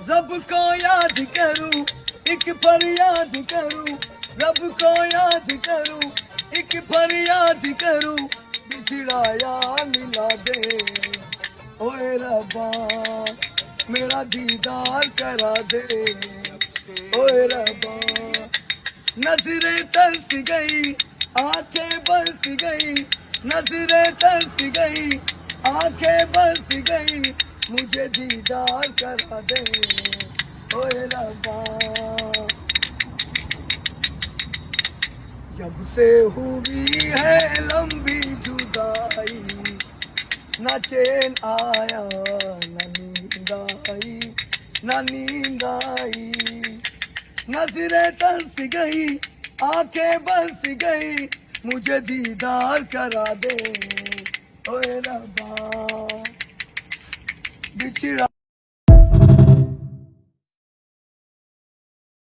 रब को याद करूं, एक फरियाद करूं, रब को याद करूं, एक फरियाद करूं, बिछड़ा यार मिला दे। ओए रब्बा मेरा दीदार करा दे। ओए रब्बा नजरें तरस गई, आंखें बरस गई, नजरें तरस गई, आंखें बरस गई, मुझे दीदार करा दे। ओए रब्बा जब से हुई है लंबी जुदाई, न चैन आया न नींद आई, न नींद आई। नजरें तरस गई, आंखें बरस गई, मुझे दीदार करा दे। ओए रब्बा बिछड़ा